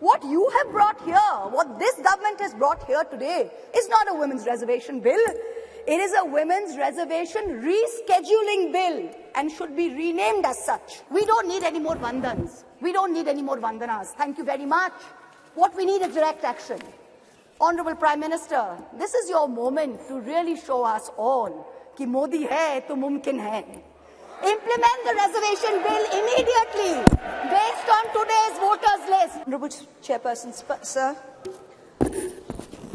What you have brought here, what this government has brought here today, is not a women's reservation bill. It is a women's reservation rescheduling bill and should be renamed as such. We don't need any more vandans. We don't need any more vandanas. Thank you very much. What we need is direct action. Honorable Prime Minister, this is your moment to really show us all कि मोदी है तो मुमकिन है. Implement the reservation bill immediately based on today's voters list. Honorable Chairperson, sir,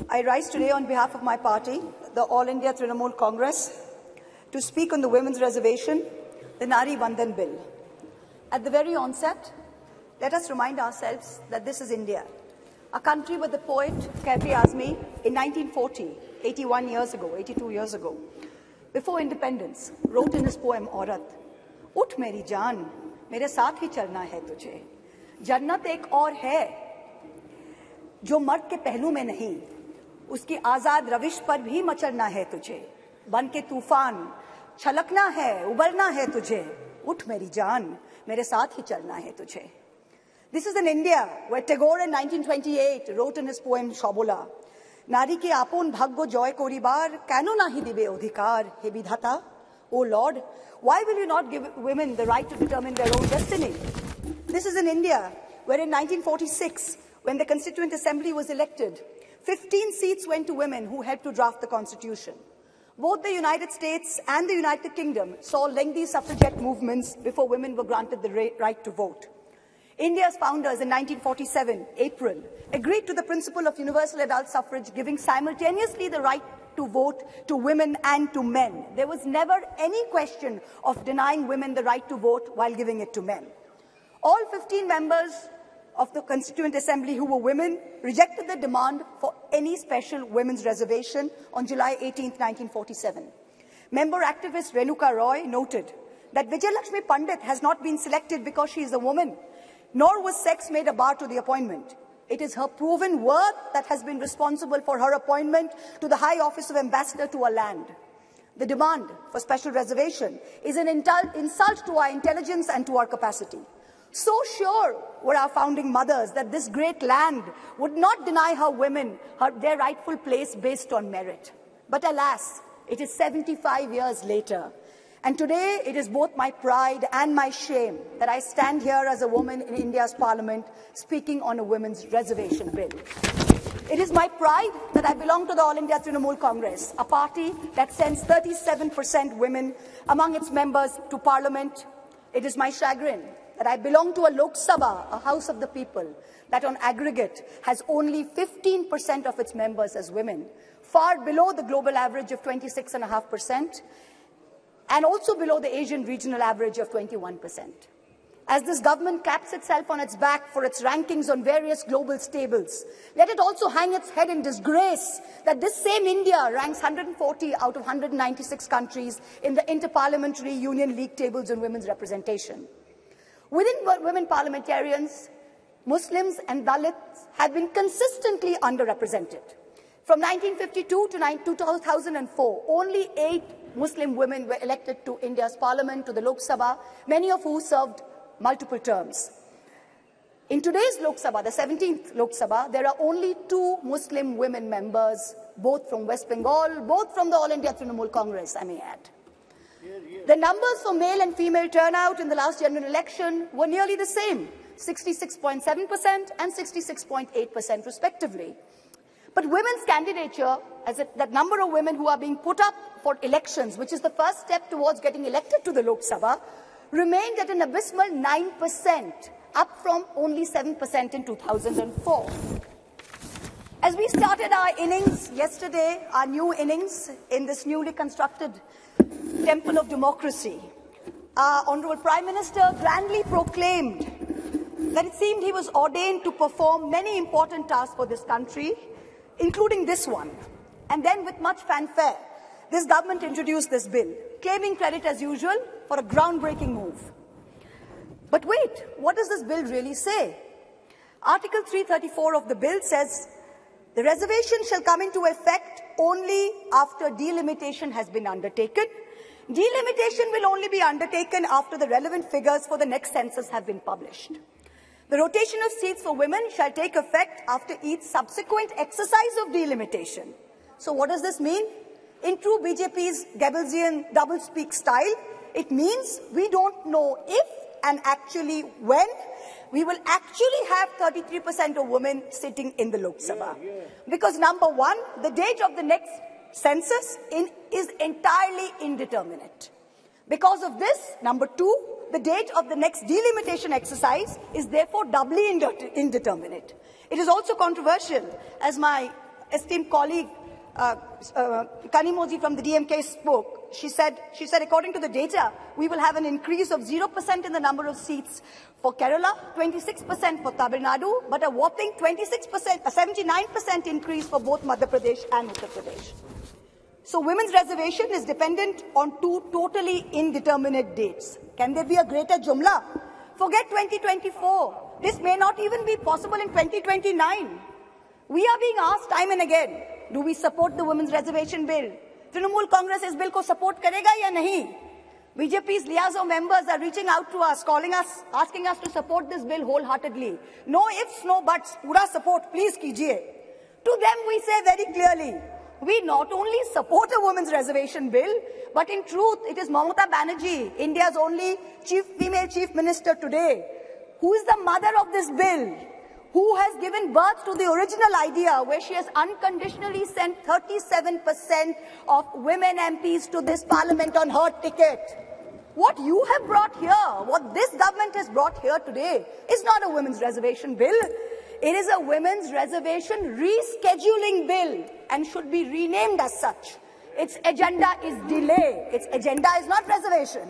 I rise today on behalf of my party, the All India Trinamool Congress, to speak on the women's reservation, the Nari Vandan Bill. At the very onset, let us remind ourselves that this is India, a country where the poet Kafi Azmi in 1940, 81 years ago, 82 years ago, before independence, wrote in his poem Aurat, "Ut meri jaan, mere saath hi chalna hai tujhe. Jannat ek aur hai, jo mard ke pehlu mein nahi, uski आजाद रविश पर भी मचलना है तुझे. बन के तूफान छलकना है, उबलना है तुझे. उठ मेरी जान, मेरे साथ ही चलना है तुझे." This is in India, where Tagore in 1928 wrote in his poem Shobola, "Nari ke apon bhagyo joy koribar, keno nahi dibe odhikar, he bidhata? O Lord, why will you not give women the right to determine their own destiny?" This is in India, where in 1946, when the Constituent Assembly was elected, 15 seats went to women who helped to draft the Constitution. Both the United States and the United Kingdom saw lengthy suffragette movements before women were granted the right to vote. India's founders in 1947, April, agreed to the principle of universal adult suffrage, giving simultaneously the right to vote to women and to men. There was never any question of denying women the right to vote while giving it to men. All 15 members of the Constituent Assembly who were women rejected the demand for any special women's reservation on July 18, 1947. Member activist Renuka Roy noted that Vijayalakshmi Pandit has not been selected because she is a woman, nor was sex made a bar to the appointment. It is her proven worth that has been responsible for her appointment to the high office of ambassador to a land. The demand for special reservation is an insult to our intelligence and to our capacity. So sure were our founding mothers that this great land would not deny her women their rightful place based on merit. But alas, it is 75 years later. And today, it is both my pride and my shame that I stand here as a woman in India's parliament speaking on a women's reservation bill. It is my pride that I belong to the All India Trinamool Congress, a party that sends 37% women among its members to parliament. It is my chagrin that I belong to a Lok Sabha, a house of the people, that on aggregate has only 15% of its members as women, far below the global average of 26.5%. and also below the Asian regional average of 21%. As this government claps itself on its back for its rankings on various global stables, let it also hang its head in disgrace that this same India ranks 140 out of 196 countries in the Inter-Parliamentary Union League tables on women's representation. Within women parliamentarians, Muslims and Dalits have been consistently underrepresented. From 1952 to 2004, only 8 Muslim women were elected to India's parliament, to the Lok Sabha, many of whom served multiple terms. In today's Lok Sabha, the 17th Lok Sabha, there are only 2 Muslim women members, both from West Bengal, both from the All India Trinamool Congress, I may add. The numbers for male and female turnout in the last general election were nearly the same, 66.7% and 66.8% respectively. But women's candidature, that number of women who are being put up for elections, which is the first step towards getting elected to the Lok Sabha, remained at an abysmal 9%, up from only 7% in 2004. As we started our innings yesterday, our new innings in this newly constructed temple of democracy, our Honorable Prime Minister grandly proclaimed that it seemed he was ordained to perform many important tasks for this country, including this one. And then with much fanfare, this government introduced this bill, claiming credit as usual for a groundbreaking move. But wait, what does this bill really say? Article 334 of the bill says, the reservation shall come into effect only after delimitation has been undertaken. Delimitation will only be undertaken after the relevant figures for the next census have been published. The rotation of seats for women shall take effect after each subsequent exercise of delimitation. So what does this mean? In true BJP's Goebbelsian doublespeak style, it means we don't know if and actually when we will actually have 33% of women sitting in the Lok Sabha. Because number one, the date of the next census is entirely indeterminate. Because of this, number two, the date of the next delimitation exercise is therefore doubly indeterminate. It is also controversial, as my esteemed colleague Kanimoji from the DMK spoke. She said, according to the data, we will have an increase of 0% in the number of seats for Kerala, 26% for Tamil Nadu, but a whopping 79% increase for both Madhya Pradesh and Uttar Pradesh. So women's reservation is dependent on two totally indeterminate dates. Can there be a greater jumla? Forget 2024. This may not even be possible in 2029. We are being asked time and again, do we support the women's reservation bill? Trinamool Congress is bill ko support karega ya nahi? BJP's liaison members are reaching out to us, calling us, asking us to support this bill wholeheartedly. No ifs, no buts, pura support, please kijiye. To them we say very clearly, we not only support a women's reservation bill, but in truth, it is Mamata Banerjee, India's only female chief minister today, who is the mother of this bill, who has given birth to the original idea where she has unconditionally sent 37% of women MPs to this parliament on her ticket. What you have brought here, what this government has brought here today, is not a women's reservation bill. It is a women's reservation rescheduling bill and should be renamed as such. Its agenda is delay. Its agenda is not reservation.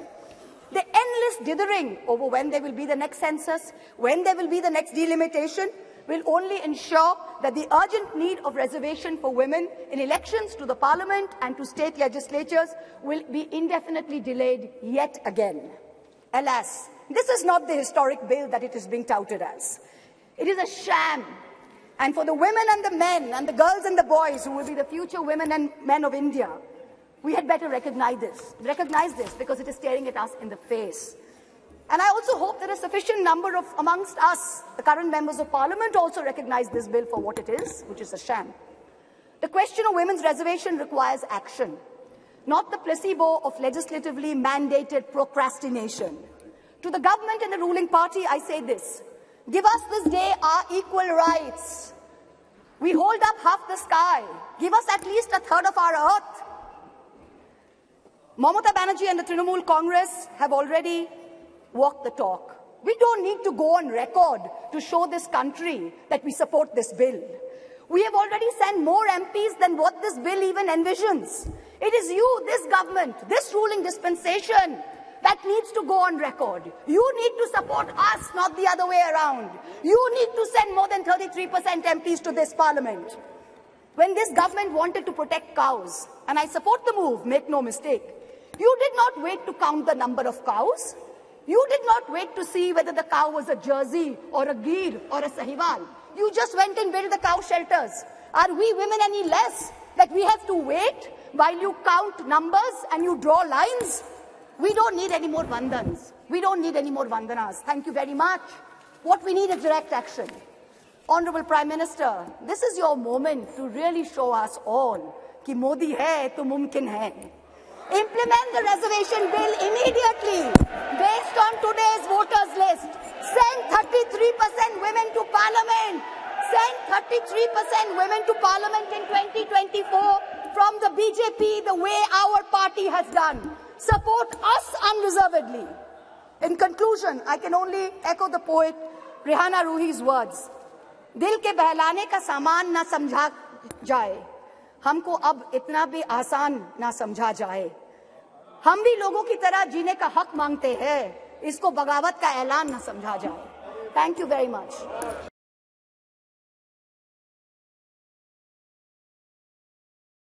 The endless dithering over when there will be the next census, when there will be the next delimitation, will only ensure that the urgent need of reservation for women in elections to the parliament and to state legislatures will be indefinitely delayed yet again. Alas, this is not the historic bill that it is being touted as. It is a sham. And for the women and the men and the girls and the boys who will be the future women and men of India, we had better recognize this because it is staring at us in the face. And I also hope that a sufficient number of amongst us, the current members of parliament, also recognize this bill for what it is, which is a sham. The question of women's reservation requires action, not the placebo of legislatively mandated procrastination. To the government and the ruling party, I say this. Give us this day our equal rights. We hold up half the sky. Give us at least a third of our earth. Mamata Banerjee and the Trinamool Congress have already walked the talk. We don't need to go on record to show this country that we support this bill. We have already sent more MPs than what this bill even envisions. It is you, this government, this ruling dispensation that needs to go on record. You need to support us, not the other way around. You need to send more than 33% MPs to this parliament. When this government wanted to protect cows, and I support the move, make no mistake, you did not wait to count the number of cows. You did not wait to see whether the cow was a Jersey or a Gir or a Sahiwal. You just went and built the cow shelters. Are we women any less that we have to wait while you count numbers and you draw lines? We don't need any more vandans. We don't need any more vandanas. Thank you very much. What we need is direct action. Honorable Prime Minister, this is your moment to really show us all कि मोदी है तो मुमकिन है. Implement the reservation bill immediately based on today's voters list. Send 33% women to parliament. Send 33% women to parliament in 2024 from the BJP the way our party has done. Support us unreservedly. In conclusion, I can only echo the poet Rihanna Ruhi's words. दिल के बहलाने का सामान ना समझा जाए, हमको अब इतना भी आसान ना समझा जाए. हम भी लोगों की तरह जीने का हक मांगते हैं, इसको बगावत का ऐलान ना समझा जाए. Thank you very much.